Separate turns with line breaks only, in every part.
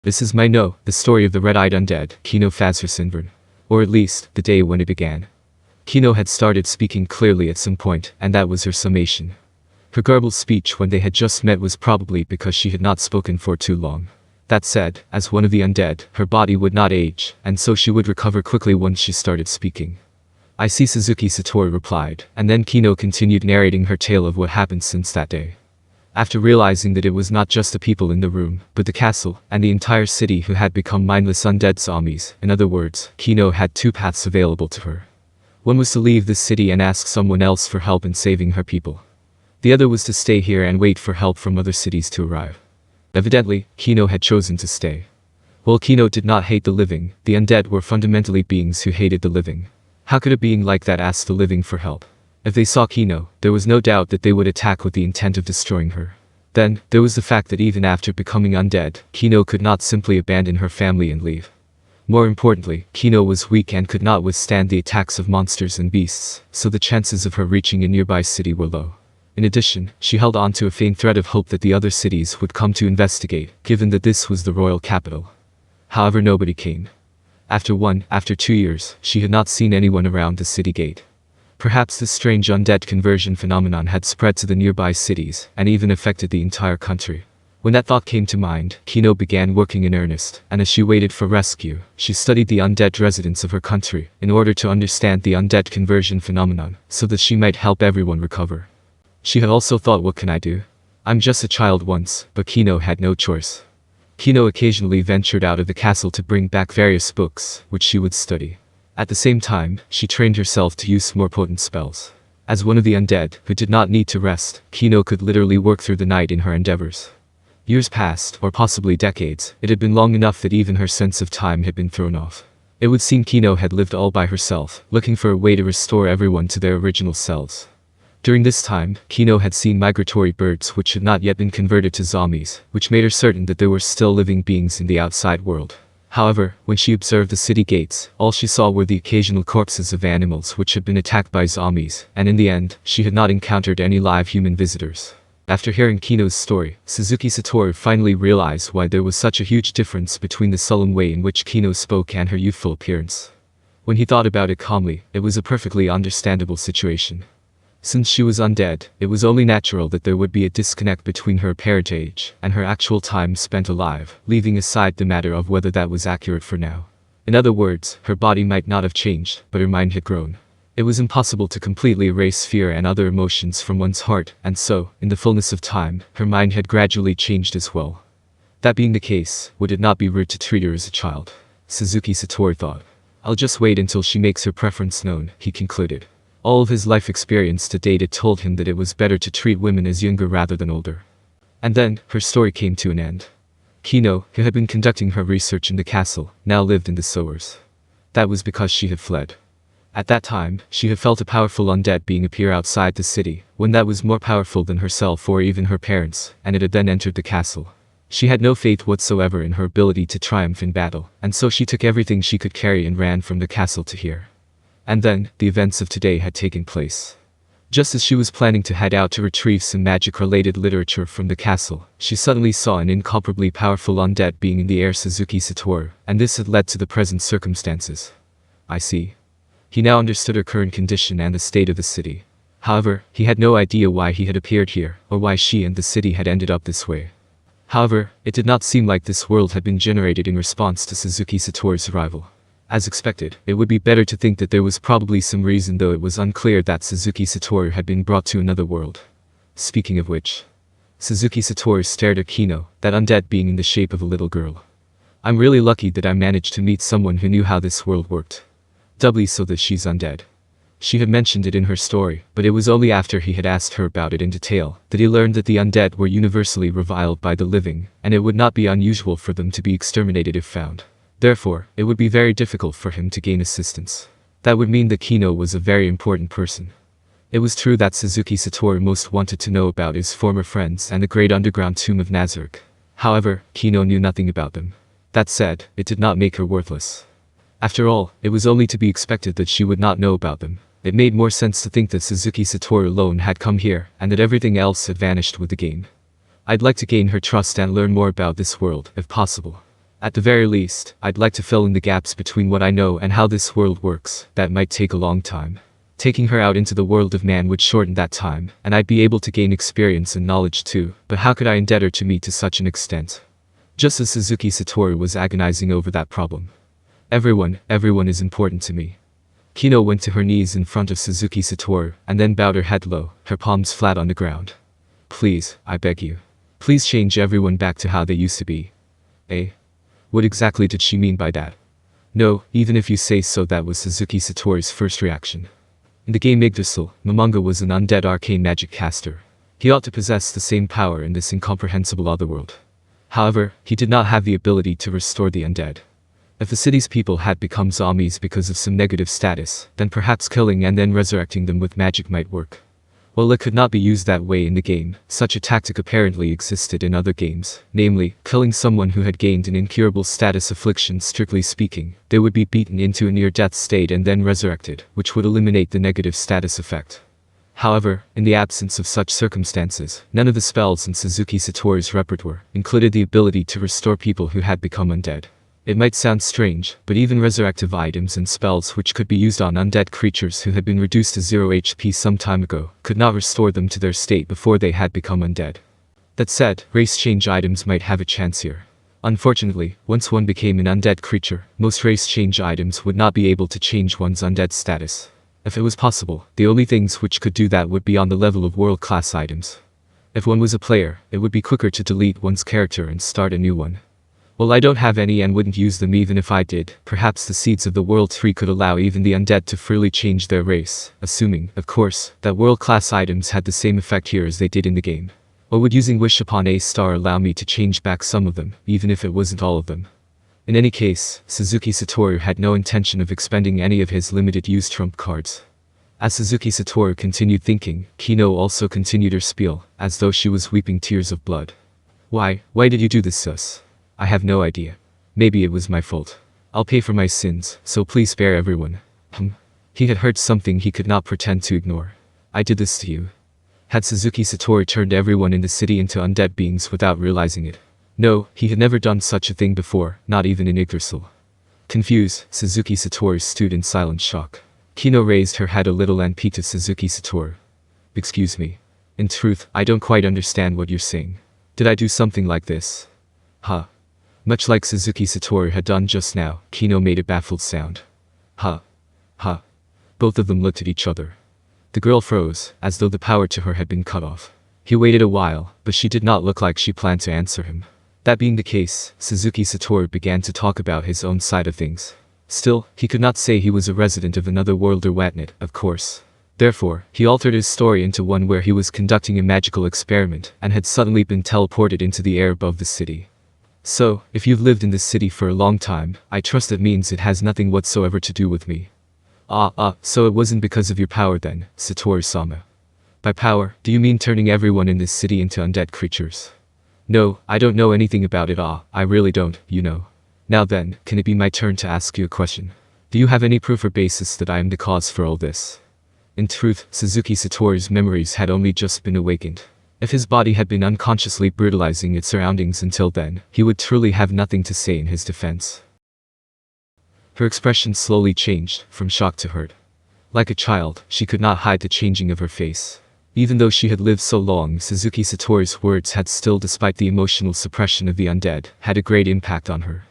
This is the story of the red-eyed undead, Kino fearsome, or at least, the day when it began. Kino had started speaking clearly at some point, and that was her summation. Her garbled speech when they had just met was probably because she had not spoken for too long. That said, as one of the undead, her body would not age, and so she would recover quickly once she started speaking. I see, Suzuki Satori replied, and then Kino continued narrating her tale of what happened since that day. After realizing that it was not just the people in the room, but the castle, and the entire city who had become mindless undead zombies, in other words, Kino had two paths available to her. One was to leave the city and ask someone else for help in saving her people. The other was to stay here and wait for help from other cities to arrive. Evidently, Kino had chosen to stay. While Kino did not hate the living, the undead were fundamentally beings who hated the living. How could a being like that ask the living for help? If they saw Kino, there was no doubt that they would attack with the intent of destroying her. Then, there was the fact that even after becoming undead, Kino could not simply abandon her family and leave. More importantly, Kino was weak and could not withstand the attacks of monsters and beasts, so the chances of her reaching a nearby city were low. In addition, she held on to a faint thread of hope that the other cities would come to investigate, given that this was the royal capital. However, nobody came. After 2 years, she had not seen anyone around the city gate. Perhaps this strange undead conversion phenomenon had spread to the nearby cities, and even affected the entire country. When that thought came to mind, Kino began working in earnest, and as she waited for rescue, she studied the undead residents of her country, in order to understand the undead conversion phenomenon, so that she might help everyone recover. She had also thought, what can I do? I'm just a child once, but Kino had no choice. Kino occasionally ventured out of the castle to bring back various books, which she would study. At the same time, she trained herself to use more potent spells. As one of the undead, who did not need to rest, Kino could literally work through the night in her endeavors. Years passed, or possibly decades. It had been long enough that even her sense of time had been thrown off. It would seem Kino had lived all by herself, looking for a way to restore everyone to their original selves. During this time, Kino had seen migratory birds which had not yet been converted to zombies, which made her certain that there were still living beings in the outside world. However, when she observed the city gates, all she saw were the occasional corpses of animals which had been attacked by zombies, and in the end, she had not encountered any live human visitors. After hearing Kino's story, Suzuki Satori finally realized why there was such a huge difference between the sullen way in which Kino spoke and her youthful appearance. When he thought about it calmly, it was a perfectly understandable situation. Since she was undead, it was only natural that there would be a disconnect between her apparent age and her actual time spent alive, leaving aside the matter of whether that was accurate for now. In other words, her body might not have changed, but her mind had grown. It was impossible to completely erase fear and other emotions from one's heart, and so, in the fullness of time, her mind had gradually changed as well. That being the case, would it not be rude to treat her as a child? Suzuki Satori thought. I'll just wait until she makes her preference known, he concluded. All of his life experience to date had told him that it was better to treat women as younger rather than older. And then, her story came to an end. Kino, who had been conducting her research in the castle, now lived in the sewers. That was because she had fled. At that time, she had felt a powerful undead being appear outside the city, one that was more powerful than herself or even her parents, and it had then entered the castle. She had no faith whatsoever in her ability to triumph in battle, and so she took everything she could carry and ran from the castle to here. And then, the events of today had taken place. Just as she was planning to head out to retrieve some magic-related literature from the castle, she suddenly saw an incomparably powerful undead being in the air, Suzuki Satori, and this had led to the present circumstances. I see. He now understood her current condition and the state of the city. However, he had no idea why he had appeared here, or why she and the city had ended up this way. However, it did not seem like this world had been generated in response to Suzuki Satori's arrival. As expected, it would be better to think that there was probably some reason, though it was unclear that Suzuki Satori had been brought to another world. Speaking of which, Suzuki Satori stared at Kino, that undead being in the shape of a little girl. I'm really lucky that I managed to meet someone who knew how this world worked. Doubly so that she's undead. She had mentioned it in her story, but it was only after he had asked her about it in detail that he learned that the undead were universally reviled by the living, and it would not be unusual for them to be exterminated if found. Therefore, it would be very difficult for him to gain assistance. That would mean that Kino was a very important person. It was true that Suzuki Satori most wanted to know about his former friends and the great underground tomb of Nazareth. However, Kino knew nothing about them. That said, it did not make her worthless. After all, it was only to be expected that she would not know about them. It made more sense to think that Suzuki Satori alone had come here, and that everything else had vanished with the game. I'd like to gain her trust and learn more about this world, if possible. At the very least, I'd like to fill in the gaps between what I know and how this world works. That might take a long time. Taking her out into the world of man would shorten that time, and I'd be able to gain experience and knowledge too, but how could I indebted her to me to such an extent? Just as Suzuki Satoru was agonizing over that problem. Everyone is important to me. Kino went to her knees in front of Suzuki Satoru, and then bowed her head low, her palms flat on the ground. Please, I beg you. Please change everyone back to how they used to be. Eh? What exactly did she mean by that? No, even if you say so, that was Suzuki Satoru's first reaction. In the game Yggdrasil, Manga was an undead arcane magic caster. He ought to possess the same power in this incomprehensible otherworld. However, he did not have the ability to restore the undead. If the city's people had become zombies because of some negative status, then perhaps killing and then resurrecting them with magic might work. While it could not be used that way in the game, such a tactic apparently existed in other games, namely, killing someone who had gained an incurable status affliction. Strictly speaking, they would be beaten into a near-death state and then resurrected, which would eliminate the negative status effect. However, in the absence of such circumstances, none of the spells in Suzuki Satoru's repertoire included the ability to restore people who had become undead. It might sound strange, but even resurrective items and spells which could be used on undead creatures who had been reduced to 0 HP some time ago, could not restore them to their state before they had become undead. That said, race change items might have a chance here. Unfortunately, once one became an undead creature, most race change items would not be able to change one's undead status. If it was possible, the only things which could do that would be on the level of world-class items. If one was a player, it would be quicker to delete one's character and start a new one. Well, I don't have any and wouldn't use them even if I did. Perhaps the seeds of the world tree could allow even the undead to freely change their race, assuming, of course, that world-class items had the same effect here as they did in the game. Or would using Wish upon a Star allow me to change back some of them, even if it wasn't all of them? In any case, Suzuki Satoru had no intention of expending any of his limited-use trump cards. As Suzuki Satoru continued thinking, Kino also continued her spiel, as though she was weeping tears of blood. Why did you do this, sus? I have no idea. Maybe it was my fault. I'll pay for my sins, so please spare everyone. He had heard something he could not pretend to ignore. I did this to you. Had Suzuki Satoru turned everyone in the city into undead beings without realizing it? No, he had never done such a thing before, not even in Yggdrasil. Confused, Suzuki Satoru stood in silent shock. Kino raised her head a little and peeked at Suzuki Satoru. Excuse me. In truth, I don't quite understand what you're saying. Did I do something like this? Huh. Much like Suzuki Satoru had done just now, Kino made a baffled sound. Huh. Both of them looked at each other. The girl froze, as though the power to her had been cut off. He waited a while, but she did not look like she planned to answer him. That being the case, Suzuki Satoru began to talk about his own side of things. Still, he could not say he was a resident of another world or whatnot, of course. Therefore, he altered his story into one where he was conducting a magical experiment and had suddenly been teleported into the air above the city. So, if you've lived in this city for a long time, I trust that means it has nothing whatsoever to do with me. So it wasn't because of your power then, Satoru-sama. By power, do you mean turning everyone in this city into undead creatures? No, I don't know anything about it. I really don't, you know. Now then, can it be my turn to ask you a question? Do you have any proof or basis that I am the cause for all this? In truth, Suzuki Satoru's memories had only just been awakened. If his body had been unconsciously brutalizing its surroundings until then, he would truly have nothing to say in his defense. Her expression slowly changed, from shock to hurt. Like a child, she could not hide the changing of her face. Even though she had lived so long, Suzuki Satoru's words had still, despite the emotional suppression of the undead, had a great impact on her.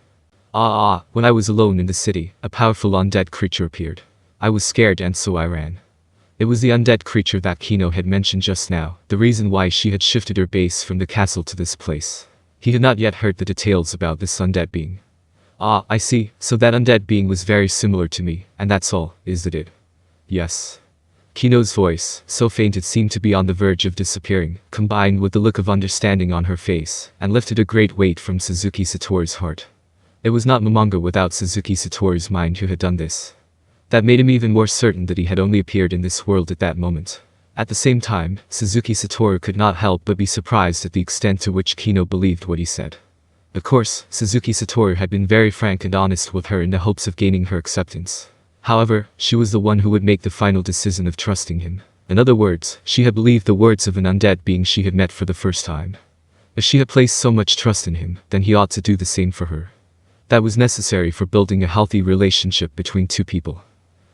When I was alone in the city, a powerful undead creature appeared. I was scared and so I ran. It was the undead creature that Kino had mentioned just now, the reason why she had shifted her base from the castle to this place. He had not yet heard the details about this undead being. I see, so that undead being was very similar to me, and that's all, is that it? Yes. Kino's voice, so faint it seemed to be on the verge of disappearing, combined with the look of understanding on her face, and lifted a great weight from Suzuki Satoru's heart. It was not Manga without Suzuki Satoru's mind who had done this. That made him even more certain that he had only appeared in this world at that moment. At the same time, Suzuki Satoru could not help but be surprised at the extent to which Kino believed what he said. Of course, Suzuki Satoru had been very frank and honest with her in the hopes of gaining her acceptance. However, she was the one who would make the final decision of trusting him. In other words, she had believed the words of an undead being she had met for the first time. If she had placed so much trust in him, then he ought to do the same for her. That was necessary for building a healthy relationship between two people.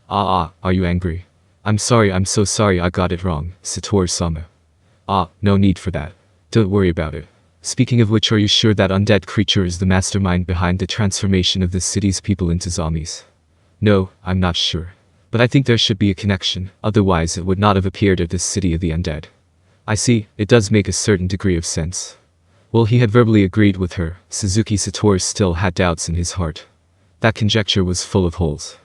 Are you angry? I'm sorry, I'm so sorry I got it wrong, Satoru-sama. No need for that. Don't worry about it. Speaking of which, are you sure that undead creature is the mastermind behind the transformation of the city's people into zombies? No, I'm not sure. But I think there should be a connection, otherwise it would not have appeared at this city of the undead. I see, it does make a certain degree of sense. While he had verbally agreed with her, Suzuki Satoru still had doubts in his heart. That conjecture was full of holes.